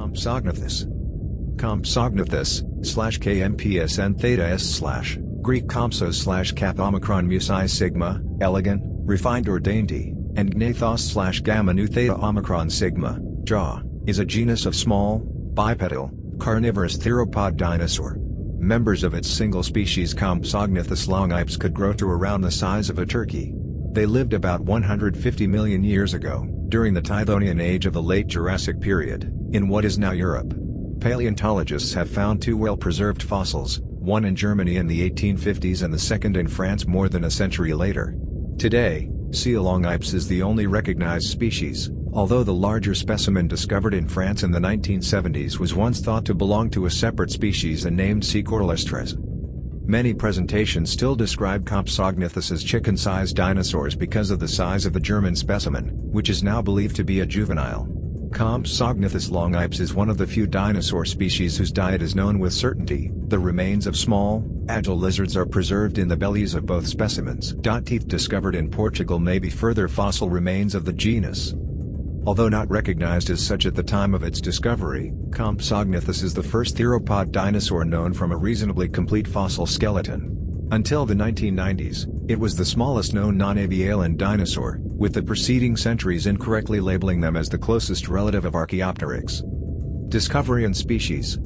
Compsognathus. Compsognathus, /kmpsnθs/ Greek kompsos /kathomicron musi sigma, elegant, refined or dainty, and gnathos gamma nu theta omicron sigma, jaw, is a genus of small, bipedal, carnivorous theropod dinosaur. Members of its single species Compsognathus longipes could grow to around the size of a turkey. They lived about 150 million years ago, during the Tithonian age of the late Jurassic period, in what is now Europe. Paleontologists have found two well-preserved fossils, one in Germany in the 1850s and the second in France more than a century later. Today, C. longipes is the only recognized species, although the larger specimen discovered in France in the 1970s was once thought to belong to a separate species and named C. corallestris. Many presentations still describe Compsognathus as chicken-sized dinosaurs because of the size of the German specimen, which is now believed to be a juvenile. Compsognathus longipes is one of the few dinosaur species whose diet is known with certainty. The remains of small, agile lizards are preserved in the bellies of both specimens. Teeth discovered in Portugal may be further fossil remains of the genus. Although not recognized as such at the time of its discovery, Compsognathus is the first theropod dinosaur known from a reasonably complete fossil skeleton. Until the 1990s, it was the smallest known non-avialan dinosaur, with the preceding centuries incorrectly labeling them as the closest relative of Archaeopteryx. Discovery and species.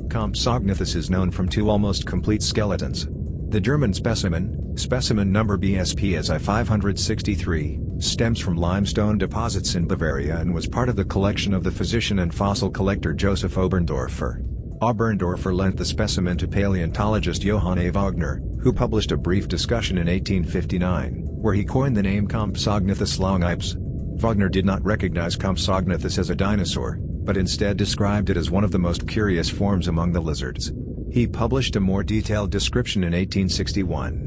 Compsognathus is known from two almost complete skeletons. The German specimen number BSP as I-563, stems from limestone deposits in Bavaria and was part of the collection of the physician and fossil collector Joseph Oberndorfer. Oberndorfer lent the specimen to paleontologist Johann A. Wagner, who published a brief discussion in 1859, where he coined the name Compsognathus longipes. Wagner did not recognize Compsognathus as a dinosaur, but instead described it as one of the most curious forms among the lizards. He published a more detailed description in 1861.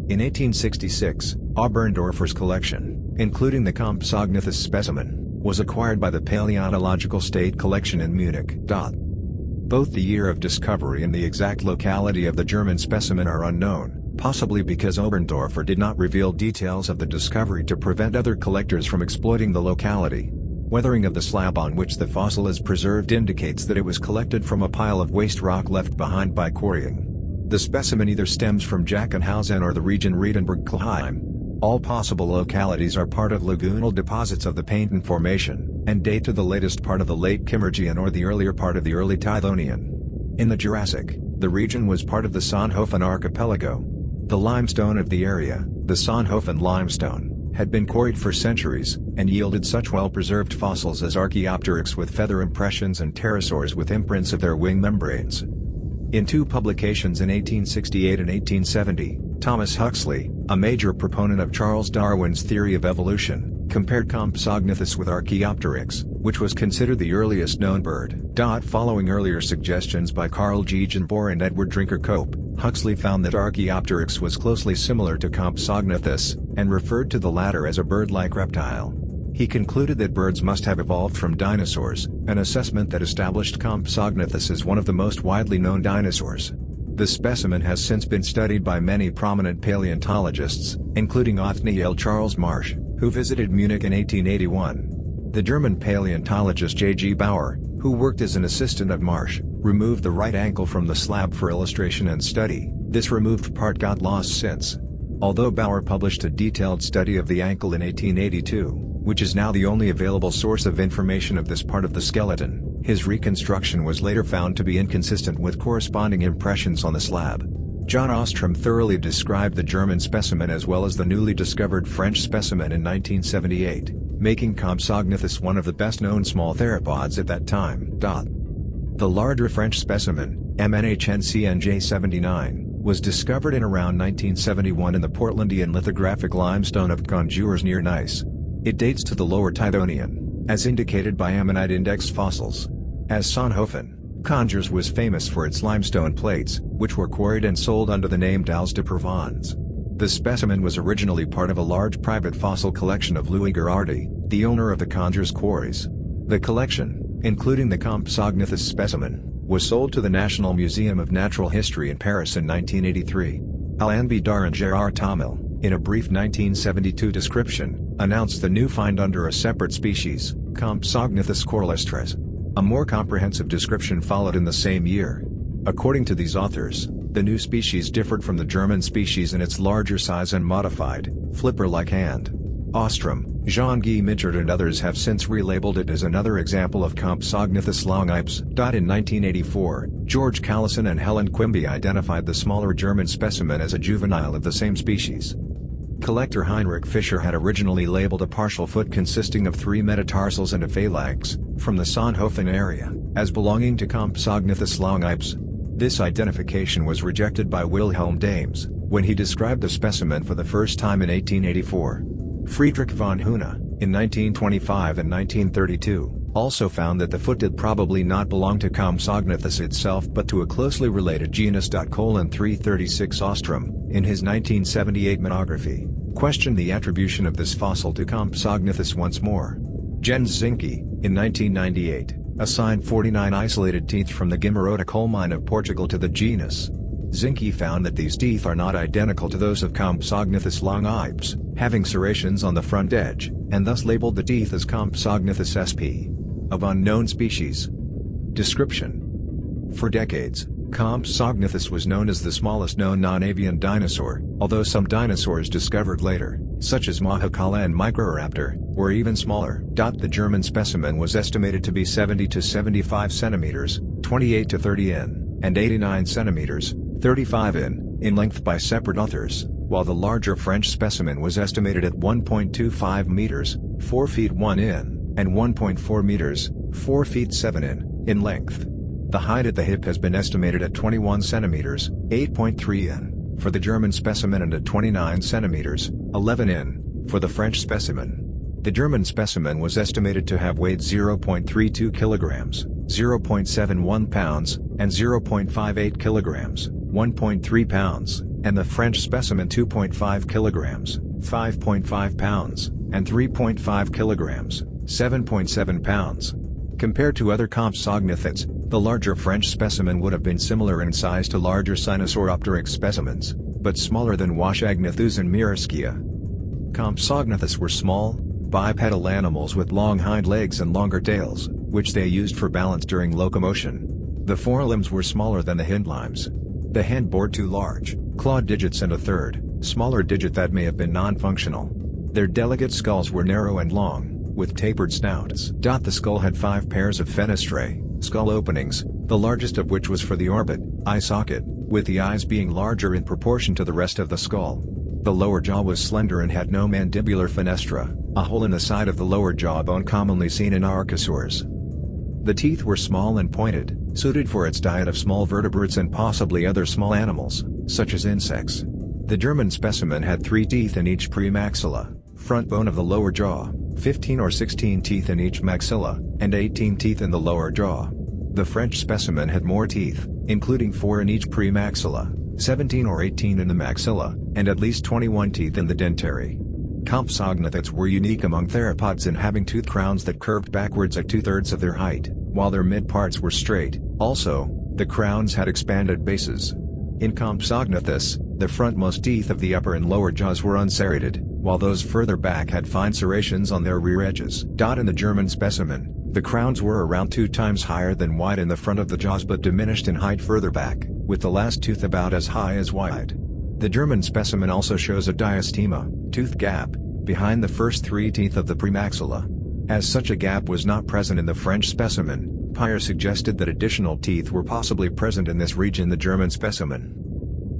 In 1866, Oberndorfer's collection, including the Compsognathus specimen, was acquired by the Paleontological State Collection in Munich. Both the year of discovery and the exact locality of the German specimen are unknown, possibly because Oberndorfer did not reveal details of the discovery to prevent other collectors from exploiting the locality. Weathering of the slab on which the fossil is preserved indicates that it was collected from a pile of waste rock left behind by quarrying. The specimen either stems from Jackenhausen or the region Riedenburg-Klheim. All possible localities are part of lagoonal deposits of the Painton Formation, and date to the latest part of the late Kimmeridgian or the earlier part of the early Tithonian. In the Jurassic, the region was part of the Sonhofen archipelago. The limestone of the area, the Sonhofen limestone, had been quarried for centuries, and yielded such well-preserved fossils as Archaeopteryx with feather impressions and pterosaurs with imprints of their wing membranes. In two publications in 1868 and 1870, Thomas Huxley, a major proponent of Charles Darwin's theory of evolution, compared Compsognathus with Archaeopteryx, which was considered the earliest known bird. Following earlier suggestions by Carl Gegenbohr and Edward Drinker Cope, Huxley found that Archaeopteryx was closely similar to Compsognathus, and referred to the latter as a bird-like reptile. He concluded that birds must have evolved from dinosaurs, an assessment that established Compsognathus as one of the most widely known dinosaurs. The specimen has since been studied by many prominent paleontologists, including Othniel Charles Marsh, who visited Munich in 1881. The German paleontologist J.G. Bauer, who worked as an assistant of Marsh, removed the right ankle from the slab for illustration and study. This removed part got lost since. Although Bauer published a detailed study of the ankle in 1882, which is now the only available source of information of this part of the skeleton, his reconstruction was later found to be inconsistent with corresponding impressions on the slab. John Ostrom thoroughly described the German specimen as well as the newly discovered French specimen in 1978, making Compsognathus one of the best-known small theropods at that time. The larger French specimen, MNHNCNJ79, was discovered in around 1971 in the Portlandian lithographic limestone of Conjures near Nice. It dates to the Lower Tithonian, as indicated by ammonite index fossils. As Sonhofen, Conjures was famous for its limestone plates, which were quarried and sold under the name Dalles de Provence. The specimen was originally part of a large private fossil collection of Louis Gherardi, the owner of the Conjures quarries. The collection, including the Compsognathus specimen, was sold to the National Museum of Natural History in Paris in 1983. Alain Bidar and Gérard Tamil, in a brief 1972 description, announced the new find under a separate species, Compsognathus corallestris. A more comprehensive description followed in the same year. According to these authors, the new species differed from the German species in its larger size and modified, flipper-like hand. Ostrom, Jean-Guy Midgard and others have since relabeled it as another example of Compsognathus longipes. In 1984, George Callison and Helen Quimby identified the smaller German specimen as a juvenile of the same species. Collector Heinrich Fischer had originally labeled a partial foot consisting of 3 metatarsals and a phalanx, from the Sonhofen area, as belonging to Compsognathus longipes. This identification was rejected by Wilhelm Dames, when he described the specimen for the first time in 1884. Friedrich von Huene, in 1925 and 1932, also found that the foot did probably not belong to Compsognathus itself but to a closely related genus. 336 Ostrom, in his 1978 monography, questioned the attribution of this fossil to Compsognathus once more. Jens Zinke, in 1998, assigned 49 isolated teeth from the Guimarães coal mine of Portugal to the genus. Zinke found that these teeth are not identical to those of Compsognathus longipes, having serrations on the front edge, and thus labeled the teeth as Compsognathus sp. of unknown species. Description: for decades, Compsognathus was known as the smallest known non-avian dinosaur, although some dinosaurs discovered later, such as Mahakala and Microraptor, were even smaller. The German specimen was estimated to be 70 to 75 centimeters, 28 to 30 in, and 89 centimeters, 35 in length by separate authors, while the larger French specimen was estimated at 1.25 meters, 4 feet 1 in, and 1.4 meters, 4 feet 7 in length. The height at the hip has been estimated at 21 centimeters, 8.3 in, for the German specimen and at 29 centimeters, 11 in, for the French specimen. The German specimen was estimated to have weighed 0.32 kilograms, 0.71 pounds, and 0.58 kilograms, 1.3 pounds, and the French specimen 2.5 kilograms, 5.5 pounds, and 3.5 kilograms, 7.7 pounds. Compared to other Compsognathets, the larger French specimen would have been similar in size to larger Sinosauropteryx specimens, but smaller than Compsognathus and Myriskia. Compsognathus were small, bipedal animals with long hind legs and longer tails, which they used for balance during locomotion. The forelimbs were smaller than the hindlimbs. The hand bore 2 large, clawed digits and a third, smaller digit that may have been non-functional. Their delicate skulls were narrow and long, with tapered snouts. The skull had 5 pairs of fenestrae, skull openings, the largest of which was for the orbit, eye socket, with the eyes being larger in proportion to the rest of the skull. The lower jaw was slender and had no mandibular fenestra, a hole in the side of the lower jawbone commonly seen in archosaurs. The teeth were small and pointed, suited for its diet of small vertebrates and possibly other small animals, such as insects. The German specimen had 3 teeth in each premaxilla, front bone of the lower jaw, 15 or 16 teeth in each maxilla, and 18 teeth in the lower jaw. The French specimen had more teeth, including 4 in each premaxilla, 17 or 18 in the maxilla, and at least 21 teeth in the dentary. Compsognathets were unique among theropods in having tooth crowns that curved backwards at 2/3 of their height, while their mid-parts were straight. Also, the crowns had expanded bases. In Compsognathus, the frontmost teeth of the upper and lower jaws were unserrated, while those further back had fine serrations on their rear edges. In the German specimen, the crowns were around 2 times higher than wide in the front of the jaws but diminished in height further back, with the last tooth about as high as wide. The German specimen also shows a diastema, tooth gap, behind the first 3 teeth of the premaxilla. As such a gap was not present in the French specimen, Peyer suggested that additional teeth were possibly present in this region in the German specimen.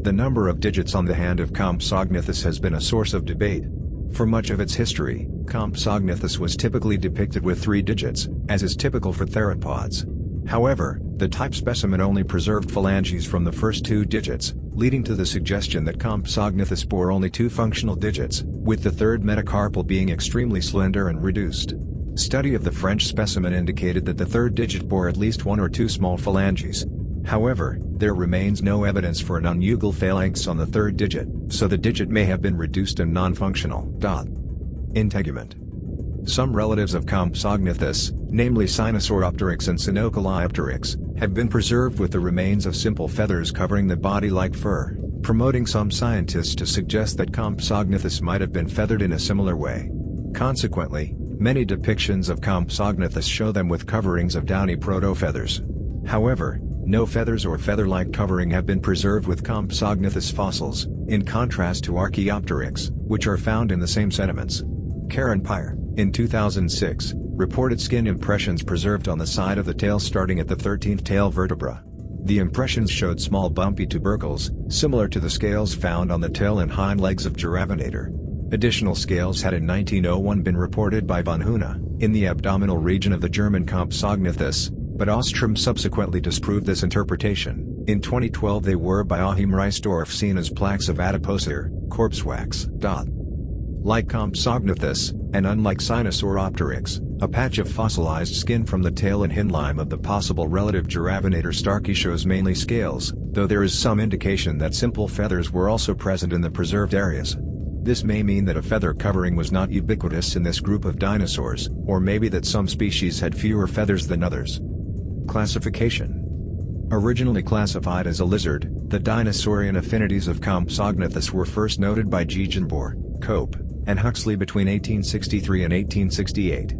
The number of digits on the hand of Compsognathus has been a source of debate. For much of its history, Compsognathus was typically depicted with 3 digits, as is typical for theropods. However, the type specimen only preserved phalanges from the first 2 digits, leading to the suggestion that Compsognathus bore only 2 functional digits, with the third metacarpal being extremely slender and reduced. Study of the French specimen indicated that the third digit bore at least 1 or 2 small phalanges. However, there remains no evidence for an unugal phalanx on the third digit, so the digit may have been reduced and non-functional. Integument. Some relatives of Compsognathus, namely Sinosauropteryx and Sinocalliopteryx, have been preserved with the remains of simple feathers covering the body like fur, promoting some scientists to suggest that Compsognathus might have been feathered in a similar way. Consequently, Many depictions of Compsognathus show them with coverings of downy proto-feathers. However, no feathers or feather-like covering have been preserved with Compsognathus fossils, in contrast to Archaeopteryx, which are found in the same sediments. Karen, in 2006, reported skin impressions preserved on the side of the tail starting at the 13th tail vertebra. The impressions showed small bumpy tubercles, similar to the scales found on the tail and hind legs of Giraffe. Additional scales had in 1901 been reported by von Huene, in the abdominal region of the German Compsognathus, but Ostrom subsequently disproved this interpretation. In 2012 they were by Achim Reisdorf seen as plaques of adipose hair, corpse wax. Like Compsognathus, and unlike Sinosauropteryx, a patch of fossilized skin from the tail and hindlimb of the possible relative Giraffe starkey shows mainly scales, though there is some indication that simple feathers were also present in the preserved areas. This may mean that a feather covering was not ubiquitous in this group of dinosaurs, or maybe that some species had fewer feathers than others. Classification. Originally classified as a lizard, the dinosaurian affinities of Compsognathus were first noted by Gegenbohr, Cope, and Huxley between 1863 and 1868.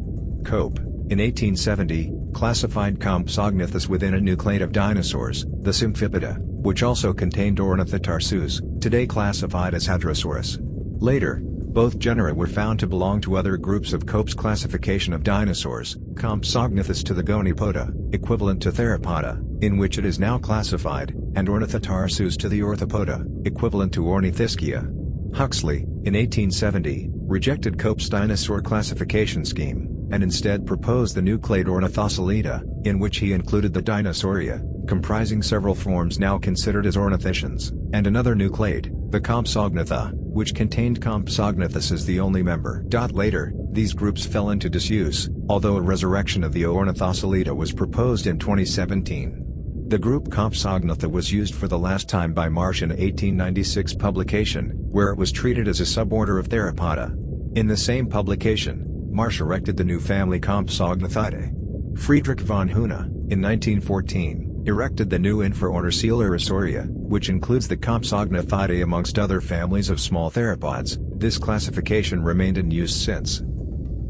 Cope, in 1870, classified Compsognathus within a new clade of dinosaurs, the Symphypida, which also contained Ornithotarsus, today classified as Hadrosaurus. Later, both genera were found to belong to other groups of Cope's classification of dinosaurs, Compsognathus to the Gonipoda, equivalent to Theropoda, in which it is now classified, and Ornithotarsus to the Orthopoda, equivalent to Ornithischia. Huxley, in 1870, rejected Cope's dinosaur classification scheme, and instead proposed the new clade Ornithosalida, in which he included the Dinosauria, comprising several forms now considered as ornithischians, and another new clade, the Compsognatha, which contained Compsognathus as the only member. Later, these groups fell into disuse, although a resurrection of the Ornithosalida was proposed in 2017. The group Compsognatha was used for the last time by Marsh in a 1896 publication, where it was treated as a suborder of Theropoda. In the same publication, Marsh erected the new family Compsognathidae. Friedrich von Huene, in 1914, erected the new infraorder Coelurosauria, which includes the Compsognathidae amongst other families of small theropods. This classification remained in use since.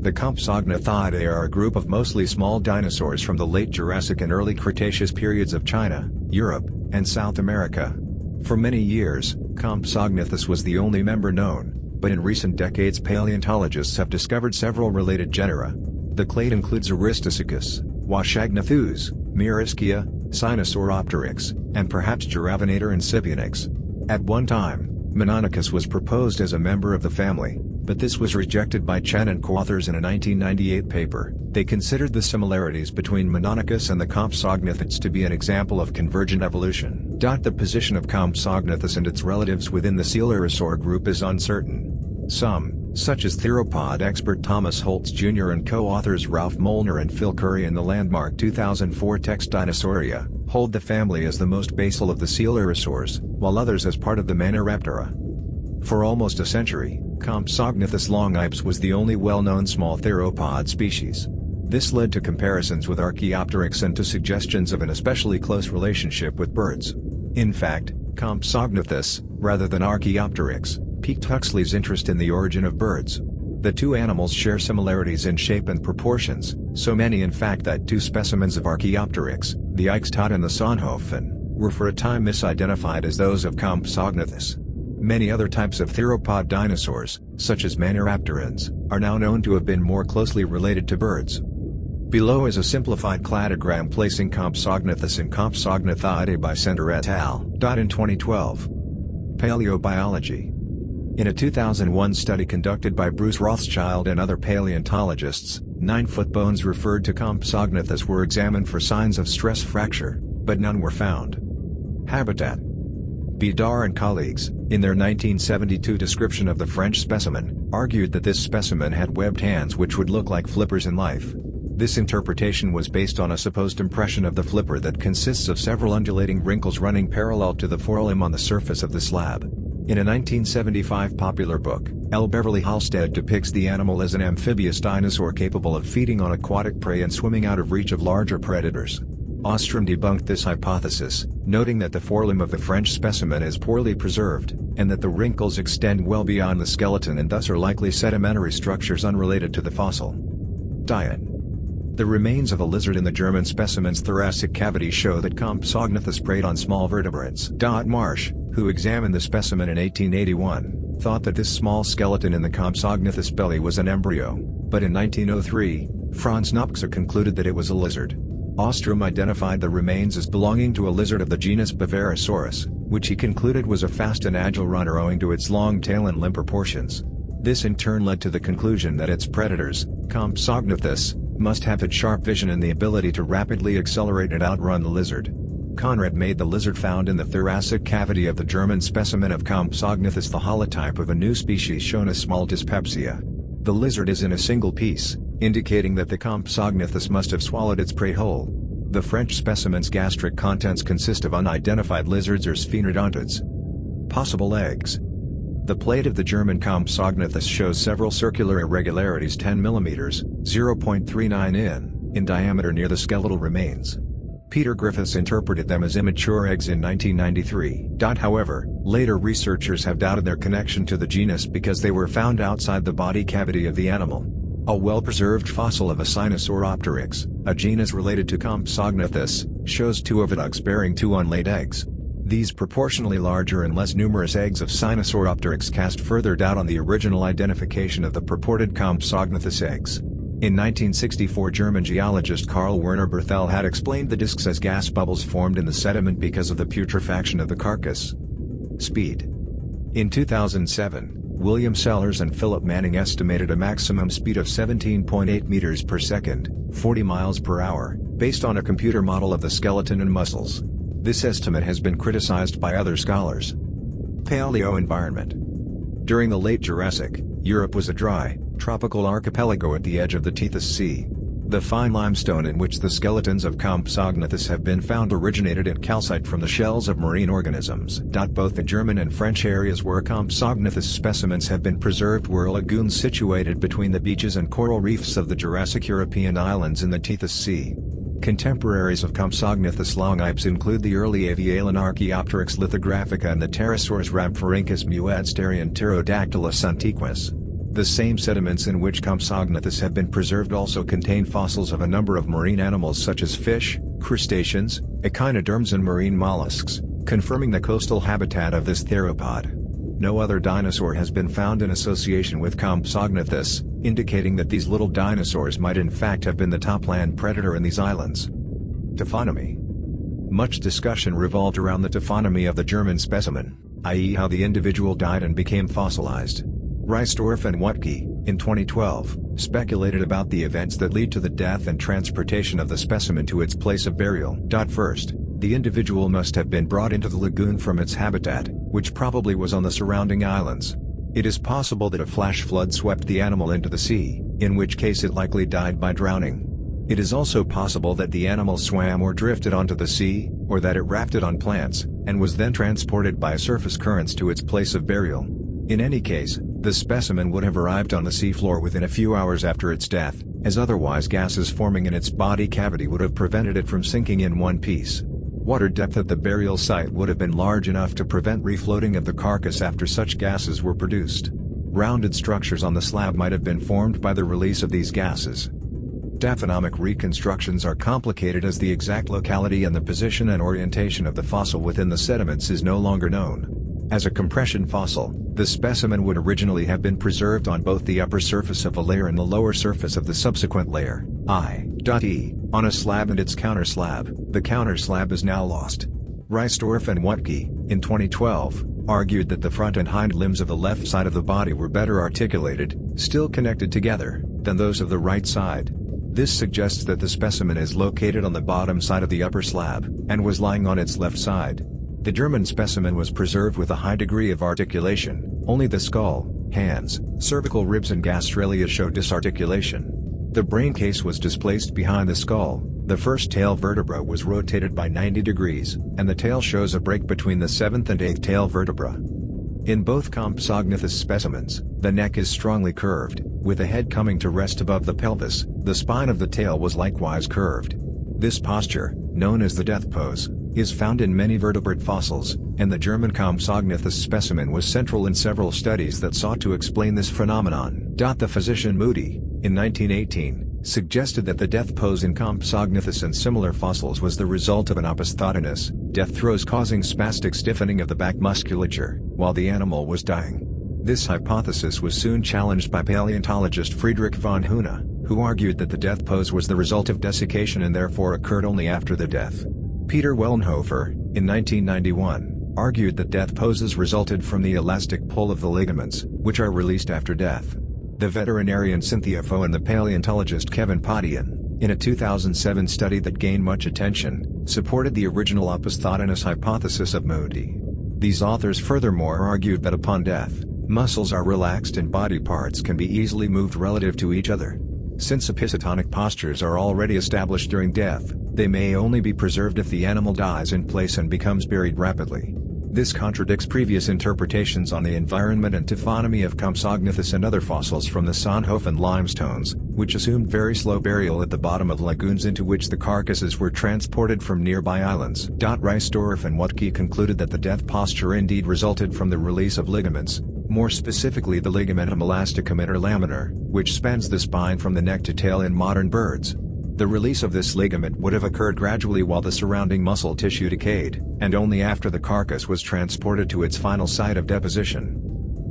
The Compsognathidae are a group of mostly small dinosaurs from the late Jurassic and early Cretaceous periods of China, Europe, and South America. For many years, Compsognathus was the only member known, but in recent decades paleontologists have discovered several related genera. The clade includes Aristosuchus, Washagnathus, Myrischia, Sinosauropteryx, and perhaps Giraffe and Scipionix. At one time, Menonicus was proposed as a member of the family, but this was rejected by Chen and co-authors in a 1998 paper. They considered the similarities between Menonicus and the Compsognathids to be an example of convergent evolution. The position of Compsognathus and its relatives within the Coelurosaur group is uncertain. Some, such as theropod expert Thomas Holtz Jr. and co-authors Ralph Molnar and Phil Curry in the landmark 2004 text Dinosauria, hold the family as the most basal of the Coelurosaurs, while others as part of the Maniraptora. For almost a century, Compsognathus longipes was the only well-known small theropod species. This led to comparisons with Archaeopteryx and to suggestions of an especially close relationship with birds. In fact, Compsognathus, rather than Archaeopteryx, piqued Huxley's interest in the origin of birds. The two animals share similarities in shape and proportions, so many in fact that two specimens of Archaeopteryx, the Eichstatt and the Sonhofen, were for a time misidentified as those of Compsognathus. Many other types of theropod dinosaurs, such as Maniraptorans, are now known to have been more closely related to birds. Below is a simplified cladogram placing Compsognathus and Compsognathidae by Sender et al. In 2012. Paleobiology. In a 2001 study conducted by Bruce Rothschild and other paleontologists, 9-foot bones referred to Compsognathus were examined for signs of stress fracture, but none were found. Habitat. Bidar and colleagues, in their 1972 description of the French specimen, argued that this specimen had webbed hands which would look like flippers in life. This interpretation was based on a supposed impression of the flipper that consists of several undulating wrinkles running parallel to the forelimb on the surface of the slab. In a 1975 popular book, L. Beverly Halstead depicts the animal as an amphibious dinosaur capable of feeding on aquatic prey and swimming out of reach of larger predators. Ostrom debunked this hypothesis, noting that the forelimb of the French specimen is poorly preserved, and that the wrinkles extend well beyond the skeleton and thus are likely sedimentary structures unrelated to the fossil. Diet. The remains of a lizard in the German specimen's thoracic cavity show that Compsognathus preyed on small vertebrates. Marsh, who examined the specimen in 1881, thought that this small skeleton in the Compsognathus belly was an embryo, but in 1903, Franz Nopcsa concluded that it was a lizard. Ostrom identified the remains as belonging to a lizard of the genus Bavarisaurus, which he concluded was a fast and agile runner owing to its long tail and limb proportions. This in turn led to the conclusion that its predators, Compsognathus, must have had sharp vision and the ability to rapidly accelerate and outrun the lizard. Conrad made the lizard found in the thoracic cavity of the German specimen of Compsognathus the holotype of a new species shown as small dyspepsia. The lizard is in a single piece, indicating that the Compsognathus must have swallowed its prey whole. The French specimen's gastric contents consist of unidentified lizards or sphenodontids. Possible eggs. The plate of the German Compsognathus shows several circular irregularities 10 mm (0.39 in diameter near the skeletal remains. Peter Griffiths interpreted them as immature eggs in 1993. However, later researchers have doubted their connection to the genus because they were found outside the body cavity of the animal. A well-preserved fossil of a Sinosauropteryx, a genus related to Compsognathus, shows two oviducts bearing two unlaid eggs. These proportionally larger and less numerous eggs of Sinosauropteryx cast further doubt on the original identification of the purported Compsognathus eggs. In 1964, German geologist Karl Werner Berthel had explained the discs as gas bubbles formed in the sediment because of the putrefaction of the carcass. Speed. In 2007, William Sellers and Philip Manning estimated a maximum speed of 17.8 meters per second, 40 miles per hour, based on a computer model of the skeleton and muscles. This estimate has been criticized by other scholars. Paleo Environment. During the late Jurassic, Europe was a dry, tropical archipelago at the edge of the Tethys Sea. The fine limestone in which the skeletons of Compsognathus have been found originated in calcite from the shells of marine organisms. Both the German and French areas where Compsognathus specimens have been preserved were lagoons situated between the beaches and coral reefs of the Jurassic European islands in the Tethys Sea. Contemporaries of Compsognathus longipes include the early avialan Archaeopteryx lithographica and the pterosaurs Rhamphorhynchus muadsteri and Pterodactylus antiquus. The same sediments in which Compsognathus have been preserved also contain fossils of a number of marine animals such as fish, crustaceans, echinoderms and marine mollusks, confirming the coastal habitat of this theropod. No other dinosaur has been found in association with Compsognathus, indicating that these little dinosaurs might in fact have been the top land predator in these islands. Taphonomy. Much discussion revolved around the taphonomy of the German specimen, i.e. how the individual died and became fossilized. Reisdorf and Wuttke, in 2012, speculated about the events that lead to the death and transportation of the specimen to its place of burial. First, the individual must have been brought into the lagoon from its habitat, which probably was on the surrounding islands. It is possible that a flash flood swept the animal into the sea, in which case it likely died by drowning. It is also possible that the animal swam or drifted onto the sea, or that it rafted on plants, and was then transported by surface currents to its place of burial. In any case, the specimen would have arrived on the seafloor within a few hours after its death, as otherwise gases forming in its body cavity would have prevented it from sinking in one piece. Water depth at the burial site would have been large enough to prevent refloating of the carcass after such gases were produced. Rounded structures on the slab might have been formed by the release of these gases. Daphonomic reconstructions are complicated as the exact locality and the position and orientation of the fossil within the sediments is no longer known. As a compression fossil, the specimen would originally have been preserved on both the upper surface of a layer and the lower surface of the subsequent layer, i.e., on a slab and its counterslab. The counterslab is now lost. Reisdorf and Wuttke, in 2012, argued that the front and hind limbs of the left side of the body were better articulated, still connected together, than those of the right side. This suggests that the specimen is located on the bottom side of the upper slab, and was lying on its left side. The German specimen was preserved with a high degree of articulation, only the skull, hands, cervical ribs and gastralia show disarticulation. The brain case was displaced behind the skull, the first tail vertebra was rotated by 90 degrees, and the tail shows a break between the 7th and 8th tail vertebra. In both Compsognathus specimens, the neck is strongly curved, with the head coming to rest above the pelvis. The spine of the tail was likewise curved. This posture, known as the death pose, is found in many vertebrate fossils, and the German Compsognathus specimen was central in several studies that sought to explain this phenomenon. The physician Moody, in 1918, suggested that the death pose in Compsognathus and similar fossils was the result of an opisthotonous, death throes causing spastic stiffening of the back musculature, while the animal was dying. This hypothesis was soon challenged by paleontologist Friedrich von Huene, who argued that the death pose was the result of desiccation and therefore occurred only after the death. Peter Wellenhofer, in 1991, argued that death poses resulted from the elastic pull of the ligaments, which are released after death. The veterinarian Cynthia Foe and the paleontologist Kevin Padian, in a 2007 study that gained much attention, supported the original opisthotonous hypothesis of Moody. These authors furthermore argued that upon death, muscles are relaxed and body parts can be easily moved relative to each other. Since episotonic postures are already established during death, they may only be preserved if the animal dies in place and becomes buried rapidly. This contradicts previous interpretations on the environment and taphonomy of Compsognathus and other fossils from the Sonhofen limestones, which assumed very slow burial at the bottom of lagoons into which the carcasses were transported from nearby islands. Reisdorf and Wuttke concluded that the death posture indeed resulted from the release of ligaments, more specifically the ligamentum elasticum interlaminar, which spans the spine from the neck to tail in modern birds. The release of this ligament would have occurred gradually while the surrounding muscle tissue decayed, and only after the carcass was transported to its final site of deposition.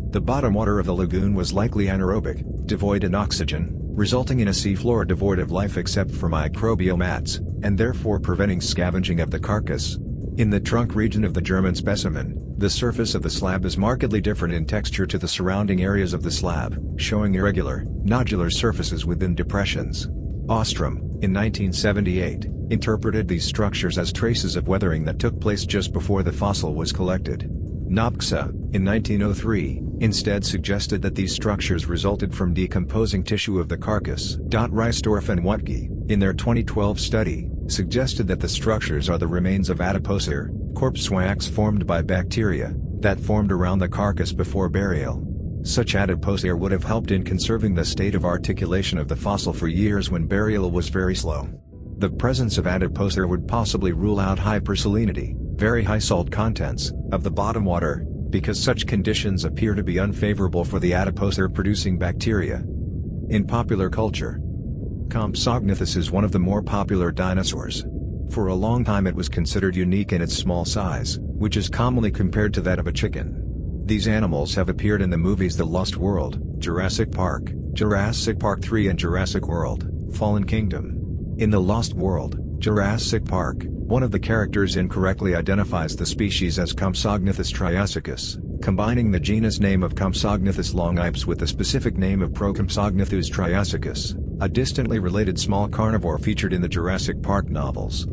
The bottom water of the lagoon was likely anaerobic, devoid in oxygen, resulting in a seafloor devoid of life except for microbial mats, and therefore preventing scavenging of the carcass. In the trunk region of the German specimen, the surface of the slab is markedly different in texture to the surrounding areas of the slab, showing irregular, nodular surfaces within depressions. Ostrom, in 1978, interpreted these structures as traces of weathering that took place just before the fossil was collected. Knopkse, in 1903, instead suggested that these structures resulted from decomposing tissue of the carcass. Reisdorf and Wuttke, in their 2012 study, suggested that the structures are the remains of adipocere, corpse wax formed by bacteria, that formed around the carcass before burial. Such adipocere would have helped in conserving the state of articulation of the fossil for years when burial was very slow. The presence of adipocere would possibly rule out hypersalinity, very high salt contents, of the bottom water, because such conditions appear to be unfavorable for the adipocere-producing bacteria. In popular culture, Compsognathus is one of the more popular dinosaurs. For a long time it was considered unique in its small size, which is commonly compared to that of a chicken. These animals have appeared in the movies The Lost World, Jurassic Park 3 and Jurassic World, Fallen Kingdom. In The Lost World, Jurassic Park, one of the characters incorrectly identifies the species as Compsognathus triassicus, combining the genus name of Compsognathus longipes with the specific name of Compsognathus triassicus, a distantly related small carnivore featured in the Jurassic Park novels.